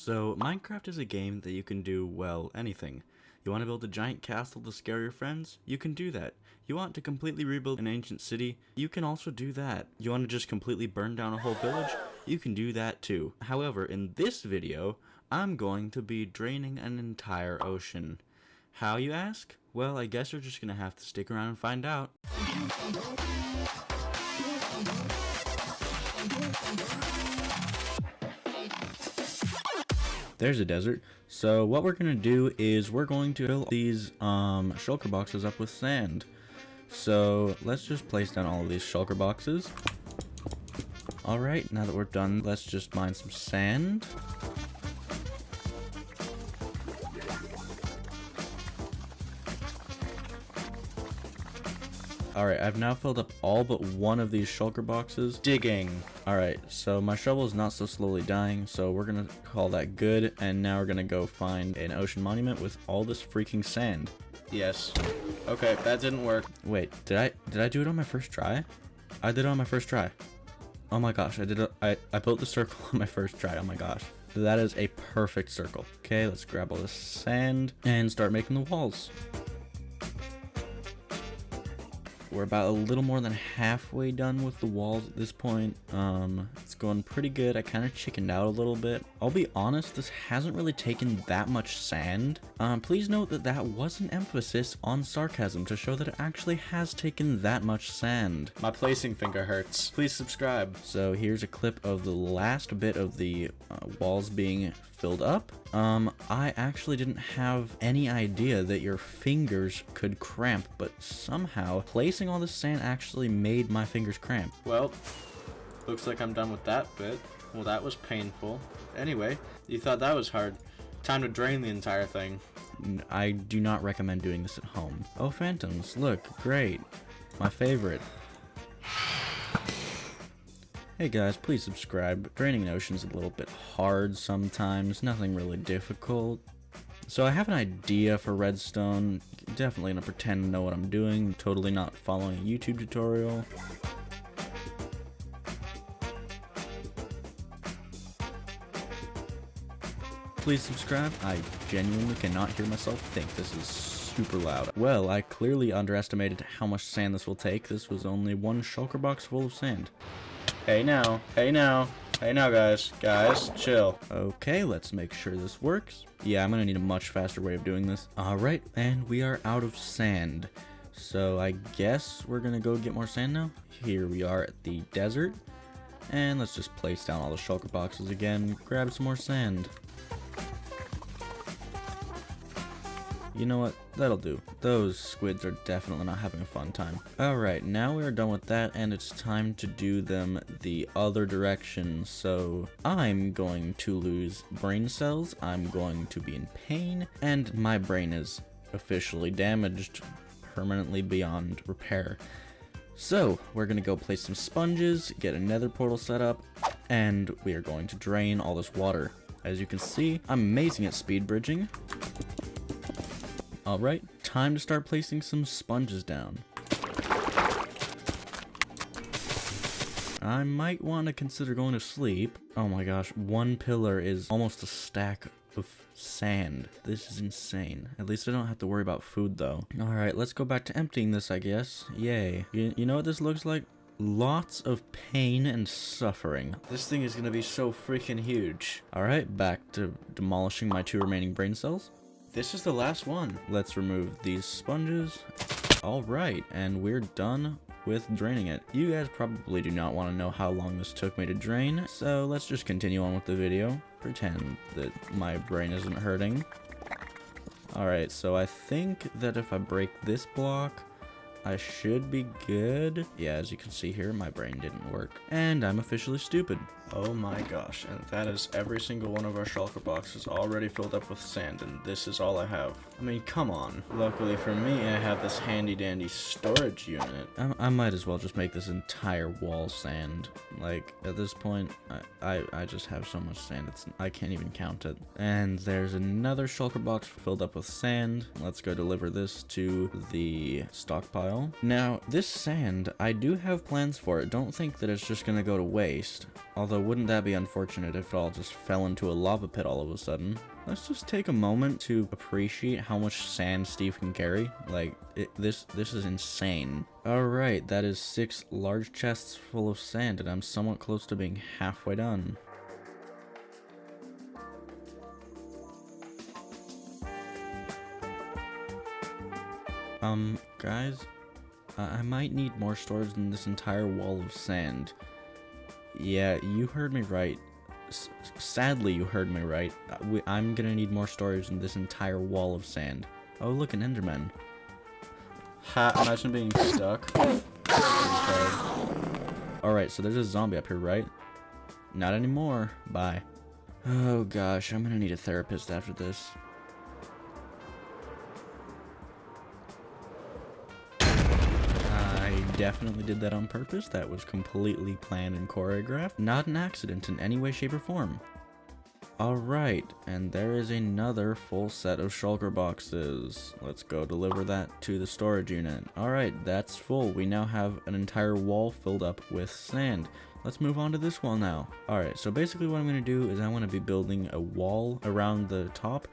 So, Minecraft is a game that you can do, well, anything. You want to build a giant castle to scare your friends? You can do that. You want to completely rebuild an ancient city? You can also do that. You want to just completely burn down a whole village? You can do that too. However, in this video, I'm going to be draining an entire ocean. How, you ask? Well, I guess you're just gonna have to stick around and find out. There's a desert. So what we're gonna do is we're going to fill these shulker boxes up with sand. So let's just place down all of these shulker boxes. Alright, now that we're done, let's just mine some sand. Alright, I've now filled up all but one of these shulker boxes. Digging! Alright, so my shovel is not so slowly dying, so we're gonna call that good, and now we're gonna go find an ocean monument with all this freaking sand. Yes. Okay, that didn't work. Wait, did I do it on my first try? I did it on my first try. Oh my gosh, I built the circle on my first try, oh my gosh. That is a perfect circle. Okay, let's grab all this sand and start making the walls. We're about a little more than halfway done with the walls at this point. It's going pretty good. I kind of chickened out a little bit. I'll be honest, this hasn't really taken that much sand. Please note that that was an emphasis on sarcasm to show that it actually has taken that much sand. My placing finger hurts. Please subscribe. So here's a clip of the last bit of the walls being filled up. I actually didn't have any idea that your fingers could cramp, but somehow placing all this sand actually made my fingers cramp. Well, looks like I'm done with that bit. Well, that was painful. Anyway, you thought that was hard. Time to drain the entire thing. I do not recommend doing this at home. Oh, phantoms, look, great. My favorite. Hey guys, please subscribe. Draining an ocean's a little bit hard sometimes, nothing really difficult. So I have an idea for redstone. Definitely gonna pretend to know what I'm doing, totally not following a YouTube tutorial. Please subscribe. I genuinely cannot hear myself think. This is super loud. Well, I clearly underestimated how much sand this will take. This was only one shulker box full of sand. Hey now, hey now, hey now guys, chill. Okay, let's make sure this works. Yeah, I'm gonna need a much faster way of doing this. Alright, and we are out of sand. So I guess we're gonna go get more sand now. Here we are at the desert. And let's just place down all the shulker boxes again, grab some more sand. You know what? That'll do. Those squids are definitely not having a fun time. Alright, now we are done with that, and it's time to do them the other direction. So, I'm going to lose brain cells, I'm going to be in pain, and my brain is officially damaged, permanently beyond repair. So, we're gonna go place some sponges, get a nether portal set up, and we are going to drain all this water. As you can see, I'm amazing at speed bridging. Alright, time to start placing some sponges down. I might want to consider going to sleep. Oh my gosh, one pillar is almost a stack of sand. This is insane. At least I don't have to worry about food though. Alright, let's go back to emptying this, I guess. Yay. You know what this looks like? Lots of pain and suffering. This thing is gonna be so freaking huge. Alright, back to demolishing my 2 remaining brain cells. This is the last one. Let's remove these sponges. Alright, and we're done with draining it. You guys probably do not want to know how long this took me to drain, so let's just continue on with the video. Pretend that my brain isn't hurting. Alright, so I think that if I break this block, I should be good. Yeah, as you can see here, my brain didn't work. And I'm officially stupid. Oh my gosh, and that is every single one of our shulker boxes already filled up with sand, and this is all I have. I mean, come on. Luckily for me, I have this handy dandy storage unit. I might as well just make this entire wall sand. Like, at this point, I just have so much sand, I can't even count it. And there's another shulker box filled up with sand. Let's go deliver this to the stockpile. Now, this sand, I do have plans for it. Don't think that it's just gonna go to waste. Although, wouldn't that be unfortunate if it all just fell into a lava pit all of a sudden? Let's just take a moment to appreciate how much sand Steve can carry. Like, this is insane. Alright, that is 6 large chests full of sand, and I'm somewhat close to being halfway done. Guys, I might need more storage than this entire wall of sand. Yeah, you heard me right. Sadly, you heard me right. I'm gonna need more storage than this entire wall of sand. Oh, look, an Enderman. Ha, imagine being stuck. Alright, so there's a zombie up here, right? Not anymore. Bye. Oh gosh, I'm gonna need a therapist after this. I definitely did that on purpose. That was completely planned and choreographed. Not an accident in any way, shape, or form. Alright, and there is another full set of shulker boxes. Let's go deliver that to the storage unit. Alright, that's full. We now have an entire wall filled up with sand. Let's move on to this wall now. Alright, so basically what I'm going to do is I want to be building a wall around the top,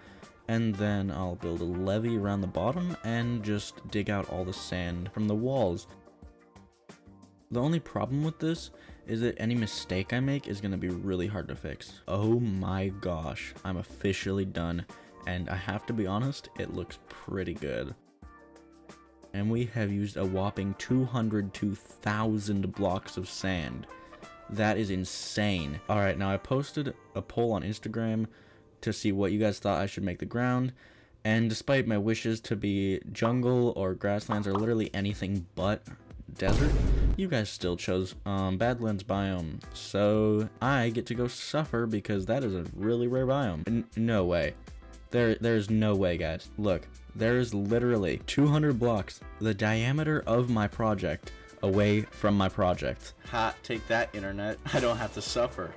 and then I'll build a levee around the bottom and just dig out all the sand from the walls. The only problem with this is that any mistake I make is going to be really hard to fix. Oh my gosh, I'm officially done, and I have to be honest, it looks pretty good. And we have used a whopping 202,000 blocks of sand. That is insane. Alright, now I posted a poll on Instagram to see what you guys thought I should make the ground, and despite my wishes to be jungle or grasslands or literally anything but desert, you guys still chose Badlands biome, so I get to go suffer because that is a really rare biome. No way. There's no way, guys. Look, there is literally 200 blocks, the diameter of my project, away from my project. Ha, take that, internet. I don't have to suffer.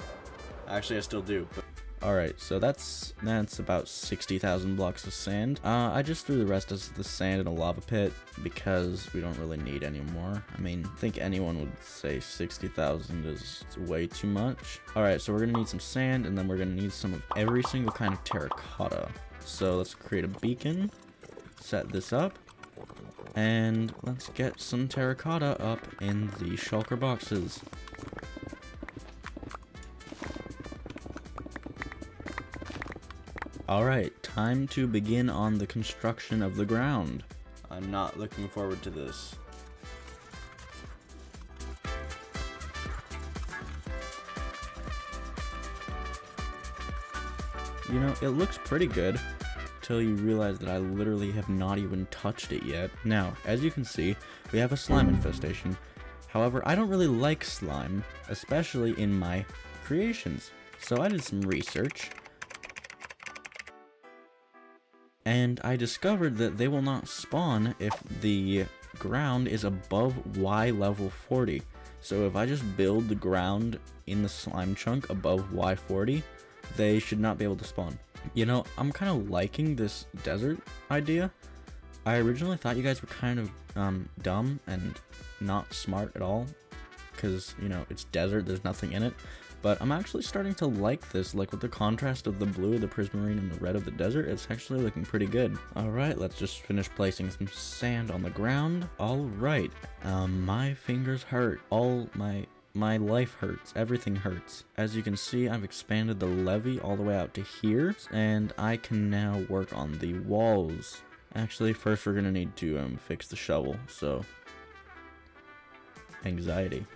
Actually, I still do, but... Alright, so that's about 60,000 blocks of sand. I just threw the rest of the sand in a lava pit because we don't really need any more. I mean, I think anyone would say 60,000 is way too much. Alright, so we're gonna need some sand, and then we're gonna need some of every single kind of terracotta. So let's create a beacon, set this up, and let's get some terracotta up in the shulker boxes. Alright, time to begin on the construction of the ground. I'm not looking forward to this. You know, it looks pretty good, till you realize that I literally have not even touched it yet. Now, as you can see, we have a slime infestation. However, I don't really like slime, especially in my creations. So I did some research, and I discovered that they will not spawn if the ground is above Y level 40. So if I just build the ground in the slime chunk above Y40, they should not be able to spawn. You know, I'm kind of liking this desert idea. I originally thought you guys were kind of dumb and not smart at all, because, you know, it's desert, there's nothing in it. But I'm actually starting to like this, like with the contrast of the blue, the prismarine, and the red of the desert, it's actually looking pretty good. Alright, let's just finish placing some sand on the ground. Alright, my fingers hurt. All my life hurts. Everything hurts. As you can see, I've expanded the levee all the way out to here, and I can now work on the walls. Actually, first we're gonna need to fix the shovel, so... anxiety.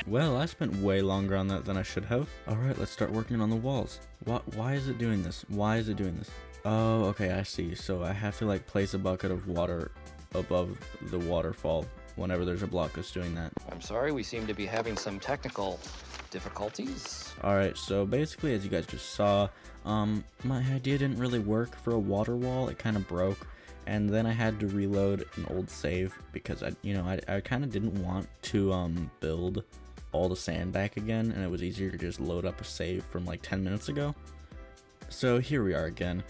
Well, I spent way longer on that than I should have. Alright, let's start working on the walls. Why is it doing this? Why is it doing this? Oh, okay, I see. So I have to, like, place a bucket of water above the waterfall whenever there's a block that's doing that. I'm sorry, we seem to be having some technical difficulties. Alright, so basically, as you guys just saw, my idea didn't really work for a water wall. It kind of broke. And then I had to reload an old save because I kind of didn't want to build all the sand back again, and it was easier to just load up a save from like 10 minutes ago. So here we are again,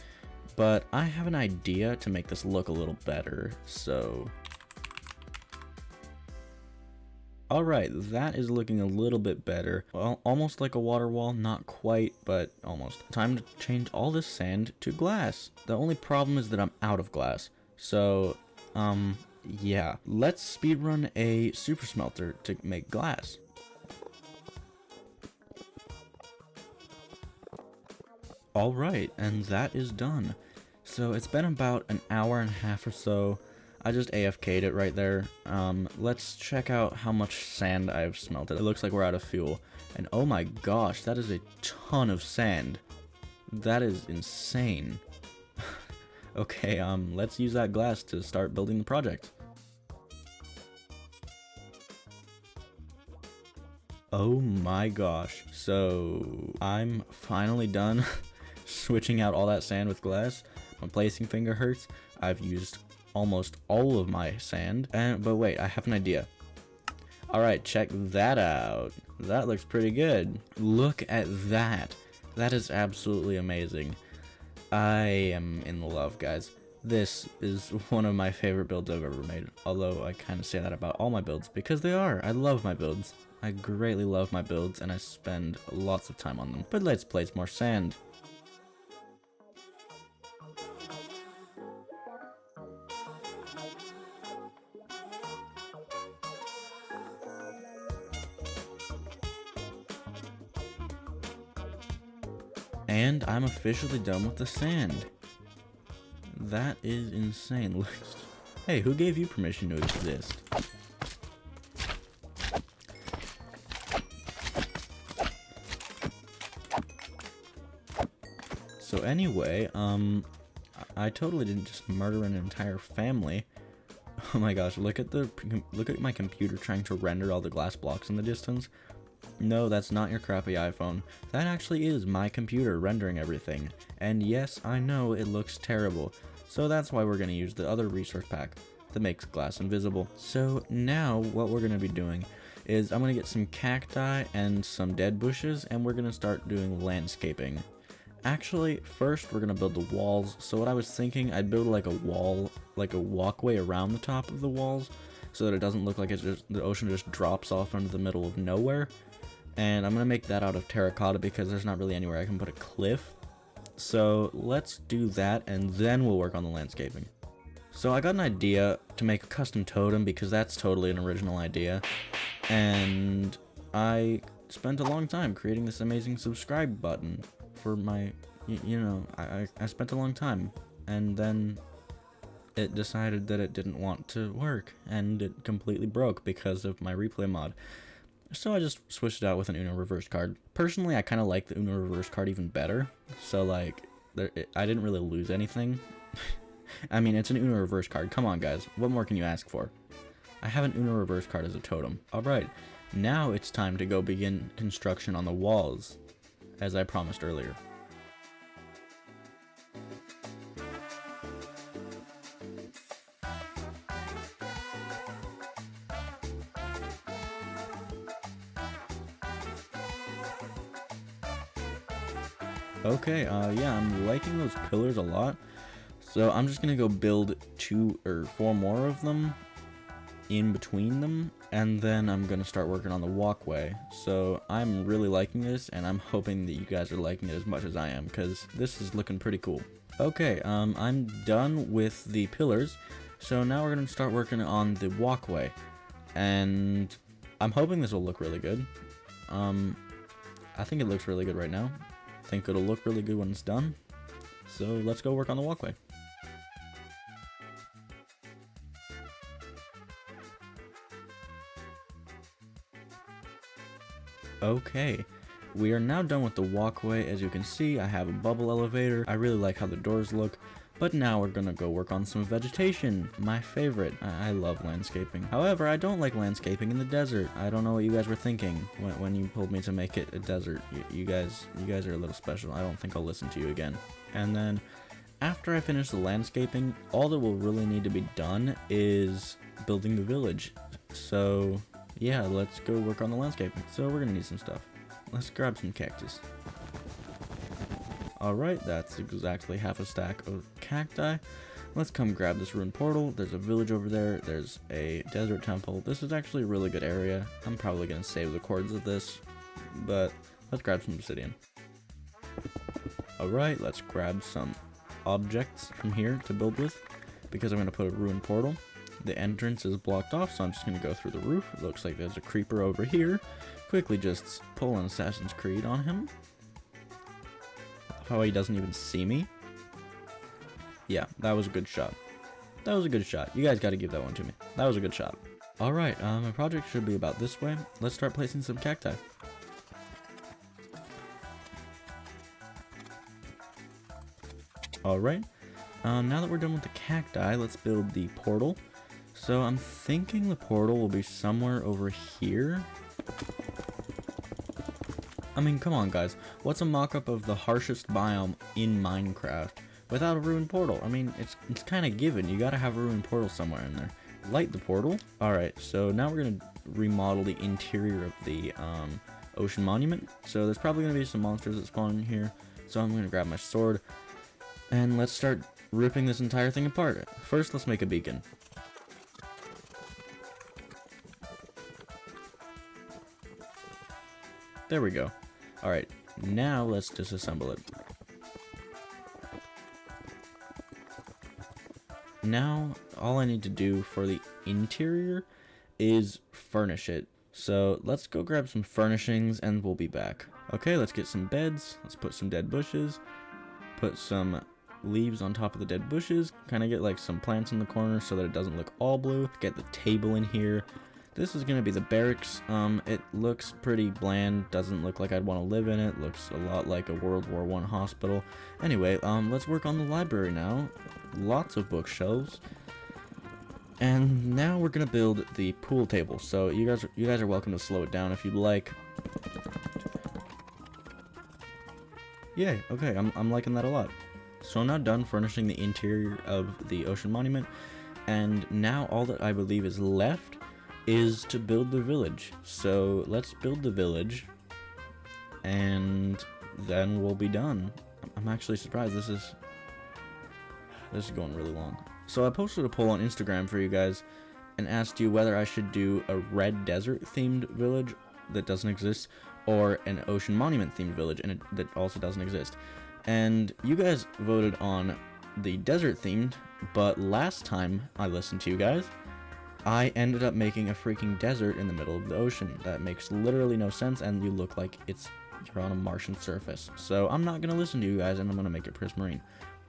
but I have an idea to make this look a little better. So Alright, that is looking a little bit better. Well, almost like a water wall, not quite, but almost. Time to change all this sand to glass. The only problem is that I'm out of glass. So, yeah. Let's speedrun a super smelter to make glass. Alright, and that is done. So it's been about an hour and a half or so. I just AFK'd it right there. Let's check out how much sand I've smelted. It looks like we're out of fuel. And oh my gosh, that is a ton of sand. That is insane. Okay, let's use that glass to start building the project. Oh my gosh. So, I'm finally done switching out all that sand with glass. My placing finger hurts. I've used almost all of my sand, but wait, I have an idea. Alright, check that out. That looks pretty good. Look at that. That is absolutely amazing. I am in love, guys. This is one of my favorite builds I've ever made, although I kind of say that about all my builds, because they are. I love my builds. I greatly love my builds, and I spend lots of time on them. But let's place more sand. And I'm officially done with the sand. That is insane. Hey, who gave you permission to exist? So anyway, I totally didn't just murder an entire family. Oh my gosh, look at my computer trying to render all the glass blocks in the distance. No, that's not your crappy iPhone. That actually is my computer rendering everything. And yes, I know it looks terrible. So that's why we're going to use the other resource pack that makes glass invisible. So now what we're going to be doing is I'm going to get some cacti and some dead bushes, and we're going to start doing landscaping. Actually, first we're going to build the walls. So what I was thinking, I'd build like a wall, like a walkway around the top of the walls, so that it doesn't look like the ocean just drops off into the middle of nowhere. And I'm going to make that out of terracotta because there's not really anywhere I can put a cliff. So let's do that, and then we'll work on the landscaping. So I got an idea to make a custom totem because that's totally an original idea. And I spent a long time creating this amazing subscribe button for my, I spent a long time. And then it decided that it didn't want to work, and it completely broke because of my replay mod. So I just switched it out with an Uno reverse card. Personally, I kind of like the Uno reverse card even better. So like, I didn't really lose anything. I mean, it's an Uno reverse card. Come on, guys. What more can you ask for? I have an Uno reverse card as a totem. Alright, now it's time to go begin construction on the walls, as I promised earlier. Okay, yeah, I'm liking those pillars a lot. So I'm just gonna go build 2 or 4 more of them in between them, and then I'm gonna start working on the walkway. So I'm really liking this, and I'm hoping that you guys are liking it as much as I am, because this is looking pretty cool. Okay, I'm done with the pillars, so now we're gonna start working on the walkway, and I'm hoping this will look really good. I think it looks really good right now. I think it'll look really good when it's done. So let's go work on the walkway. Okay, we are now done with the walkway. As you can see, I have a bubble elevator. I really like how the doors look. But now we're gonna go work on some vegetation, my favorite. I love landscaping. However, I don't like landscaping in the desert. I don't know what you guys were thinking when you told me to make it a desert. You guys are a little special. I don't think I'll listen to you again. And then, after I finish the landscaping, all that will really need to be done is building the village. So, yeah, let's go work on the landscaping. So we're gonna need some stuff. Let's grab some cactus. Alright, that's exactly half a stack of cacti. let's come grab this ruined portal. There's a village over there. There's a desert temple. This is actually a really good area. I'm probably going to save the chords of this, but let's grab some obsidian. Alright, let's grab some objects from here to build with, because I'm going to put a ruined portal. The entrance is blocked off, so I'm just going to go through the roof. It looks like there's a creeper over here. Quickly just pull an Assassin's Creed on him. How he doesn't even see me. Yeah, that was a good shot. That was a good shot. You guys got to give that one to me. That was a good shot. Alright, my project should be about this way. Let's start placing some cacti. Alright, now that we're done with the cacti, let's build the portal. So I'm thinking the portal will be somewhere over here. I mean, come on guys, what's a mock-up of the harshest biome in Minecraft without a ruined portal? I mean, it's kind of given. You gotta have a ruined portal somewhere in there. Light the portal. Alright, so now we're gonna remodel the interior of the ocean monument. So there's probably gonna be some monsters that spawn in here. So I'm gonna grab my sword and let's start ripping this entire thing apart. First, let's make a beacon. There we go. Alright, now let's disassemble it. Now, all I need to do for the interior is furnish it. So let's go grab some furnishings and we'll be back. Okay, let's get some beds. Let's put some dead bushes. Put some leaves on top of the dead bushes. Kind of get like some plants in the corner so that it doesn't look all blue. Get the table in here. This is going to be the barracks. It looks pretty bland. Doesn't look like I'd want to live in it. Looks a lot like a World War I hospital. Anyway, let's work on the library now. Lots of bookshelves. And now we're going to build the pool table. So you guys are welcome to slow it down if you'd like. Yay, okay, I'm liking that a lot. So I'm now done furnishing the interior of the ocean monument. And now all that I believe is left is to build the village. So let's build the village and then we'll be done. I'm actually surprised this is going really long. So I posted a poll on Instagram for you guys and asked you whether I should do a red desert themed village that doesn't exist or an ocean monument themed village and that also doesn't exist. And you guys voted on the desert themed, but last time I listened to you guys, I ended up making a freaking desert in the middle of the ocean. That makes literally no sense, and you look like you're on a Martian surface. So I'm not going to listen to you guys, and I'm going to make it prismarine.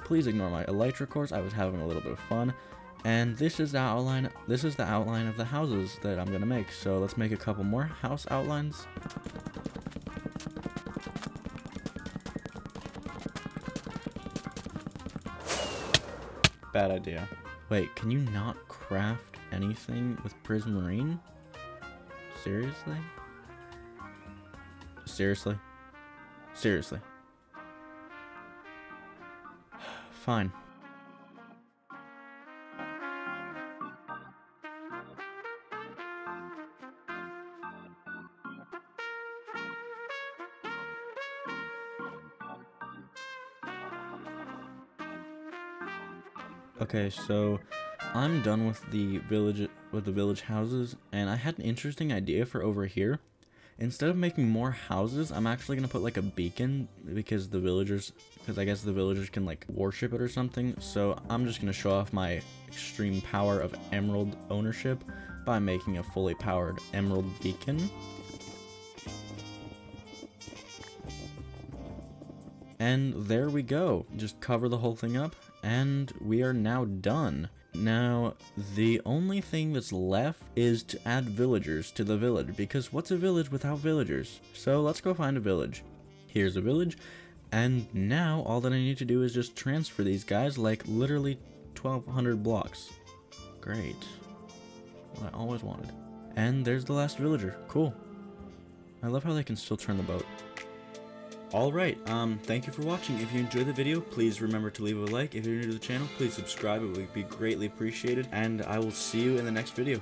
Please ignore my elytra course. I was having a little bit of fun. And this is the outline of the houses that I'm going to make. So let's make a couple more house outlines. Bad idea. Wait, can you not craft anything with prismarine? Seriously? Seriously? Seriously? Fine. Okay, so I'm done with the village houses, and I had an interesting idea for over here. Instead of making more houses, I'm actually gonna put like a beacon because I guess the villagers can like worship it or something. So I'm just gonna show off my extreme power of emerald ownership by making a fully powered emerald beacon. And there we go. Just cover the whole thing up, and we are now done. Now, the only thing that's left is to add villagers to the village, because what's a village without villagers? So let's go find a village. Here's a village, and now all that I need to do is just transfer these guys like literally 1,200 blocks. Great. What I always wanted. And there's the last villager. Cool. I love how they can still turn the boat. Alright, thank you for watching. If you enjoyed the video, please remember to leave a like. If you're new to the channel, please subscribe. It would be greatly appreciated. And I will see you in the next video.